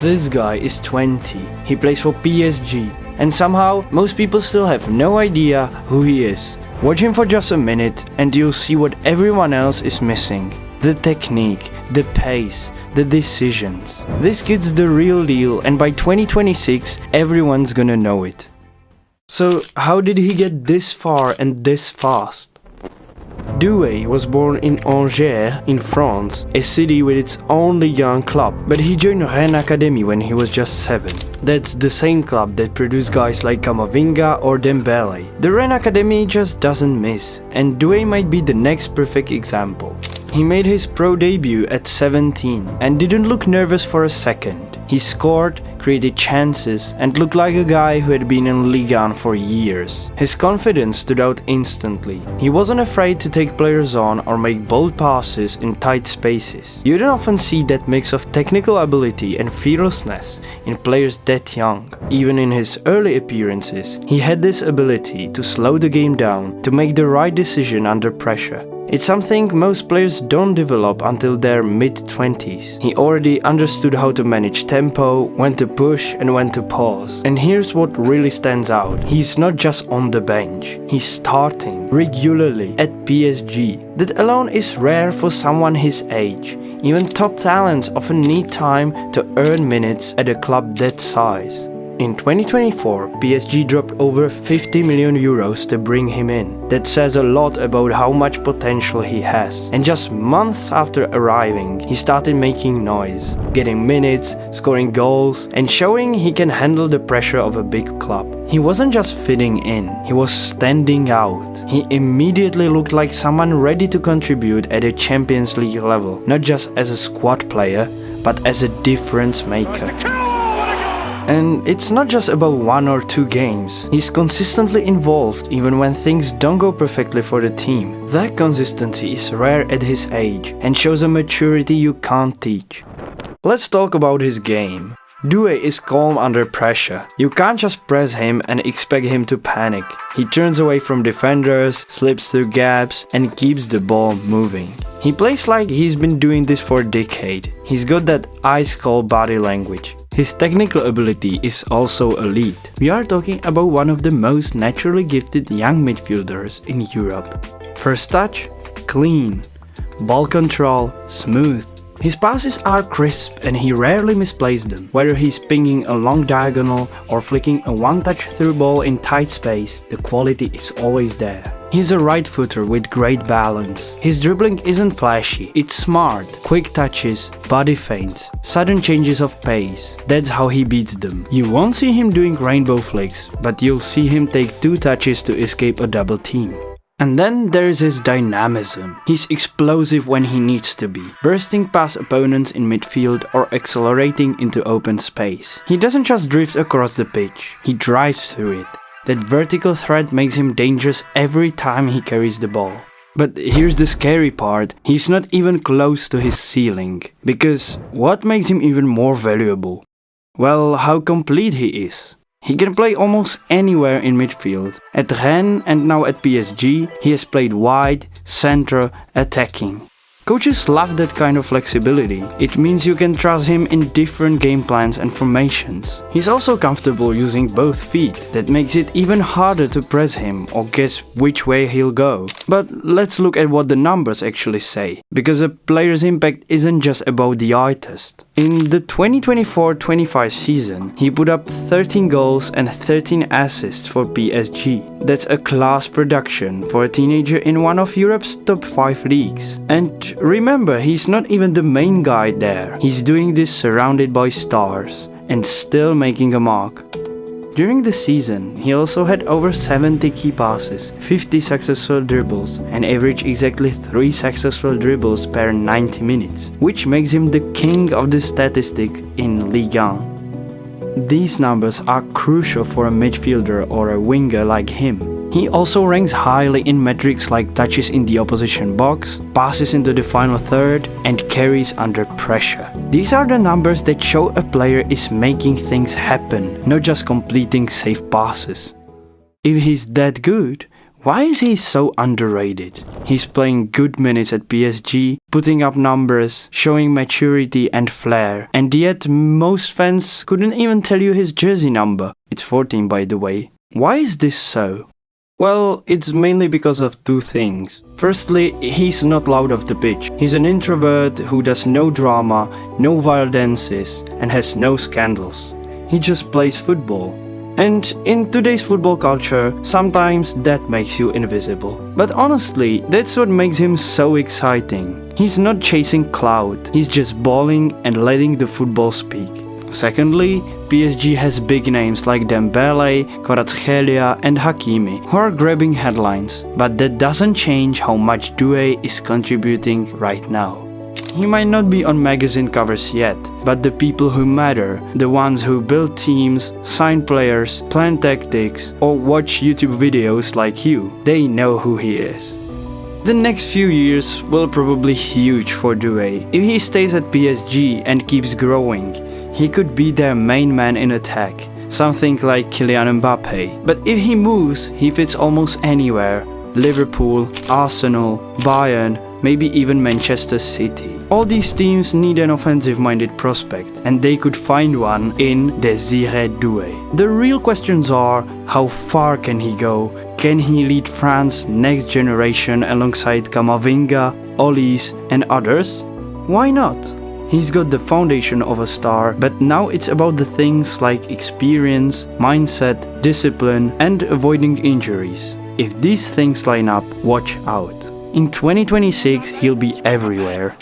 This guy is 20, he plays for PSG, and somehow most people still have no idea who he is. Watch him for just a minute and you'll see what everyone else is missing. The technique, the pace, the decisions. This kid's the real deal, and by 2026 everyone's gonna know it. So how did he get this far and this fast? Doué was born in Angers in France, a city with its own Ligue 1 club, but he joined Rennes Academy when he was just 7. That's the same club that produced guys like Camavinga or Dembele. The Rennes Academy just doesn't miss, and Doué might be the next perfect example. He made his pro debut at 17 and didn't look nervous for a second. He scored, created chances, and looked like a guy who had been in Ligue 1 for years. His confidence stood out instantly. He wasn't afraid to take players on or make bold passes in tight spaces. You don't often see that mix of technical ability and fearlessness in players that young. Even in his early appearances, he had this ability to slow the game down, to make the right decision under pressure. It's something most players don't develop until their mid-20s. He already understood how to manage tempo, when to push and when to pause. And here's what really stands out. He's not just on the bench. He's starting regularly at PSG. That alone is rare for someone his age. Even top talents often need time to earn minutes at a club that size. In 2024, PSG dropped over 50 million euros to bring him in. That says a lot about how much potential he has. And just months after arriving, he started making noise, getting minutes, scoring goals, and showing he can handle the pressure of a big club. He wasn't just fitting in, he was standing out. He immediately looked like someone ready to contribute at a Champions League level, not just as a squad player, but as a difference maker. And it's not just about 1 or 2 games. He's consistently involved even when things don't go perfectly for the team. That consistency is rare at his age and shows a maturity you can't teach. Let's talk about his game. Doué is calm under pressure. You can't just press him and expect him to panic. He turns away from defenders, slips through gaps, and keeps the ball moving. He plays like he's been doing this for a decade. He's got that ice-cold body language. His technical ability is also elite. We are talking about one of the most naturally gifted young midfielders in Europe. First touch, clean. Ball control, smooth. His passes are crisp and he rarely misplays them. Whether he's pinging a long diagonal or flicking a one-touch through ball in tight space, the quality is always there. He's a right footer with great balance. His dribbling isn't flashy, it's smart. Quick touches, body feints, sudden changes of pace. That's how he beats them. You won't see him doing rainbow flicks, but you'll see him take 2 touches to escape a double team. And then there's his dynamism. He's explosive when he needs to be, bursting past opponents in midfield or accelerating into open space. He doesn't just drift across the pitch, he drives through it. That vertical threat makes him dangerous every time he carries the ball. But here's the scary part, he's not even close to his ceiling. Because what makes him even more valuable? Well, how complete he is. He can play almost anywhere in midfield. At Rennes and now at PSG, he has played wide, central, attacking. Coaches love that kind of flexibility. It means you can trust him in different game plans and formations. He's also comfortable using both feet. That makes it even harder to press him or guess which way he'll go. But let's look at what the numbers actually say. Because a player's impact isn't just about the eye test. In the 2024-25 season, he put up 13 goals and 13 assists for PSG. That's a class production for a teenager in one of Europe's top 5 leagues. And remember, he's not even the main guy there. He's doing this surrounded by stars and still making a mark. During the season, he also had over 70 key passes, 50 successful dribbles, and averaged exactly 3 successful dribbles per 90 minutes, which makes him the king of the statistic in Ligue 1. These numbers are crucial for a midfielder or a winger like him. He also ranks highly in metrics like touches in the opposition box, passes into the final third, and carries under pressure. These are the numbers that show a player is making things happen, not just completing safe passes. If he's that good, Why is he so underrated? He's playing good minutes at PSG, putting up numbers, showing maturity and flair, and yet most fans couldn't even tell you his jersey number. It's 14, by the way. Why is this so? Well, it's mainly because of two things. Firstly, he's not loud off the pitch. He's an introvert who does no drama, no wild dances, and has no scandals. He just plays football. And in today's football culture, sometimes that makes you invisible. But honestly, that's what makes him so exciting. He's not chasing clout, he's just balling and letting the football speak. Secondly, PSG has big names like Dembele, Kvaratskhelia and Hakimi, who are grabbing headlines. But that doesn't change how much Doué is contributing right now. He might not be on magazine covers yet, but the people who matter, the ones who build teams, sign players, plan tactics, or watch YouTube videos like you, they know who he is. The next few years will probably be huge for Doué. If he stays at PSG and keeps growing, he could be their main man in attack, something like Kylian Mbappe. But if he moves, he fits almost anywhere. Liverpool, Arsenal, Bayern, maybe even Manchester City. All these teams need an offensive-minded prospect, and they could find one in Désiré Doué. The real questions are, how far can he go? Can he lead France's next generation alongside Camavinga, Olise and others? Why not? He's got the foundation of a star, but now it's about the things like experience, mindset, discipline and avoiding injuries. If these things line up, watch out. In 2026, he'll be everywhere.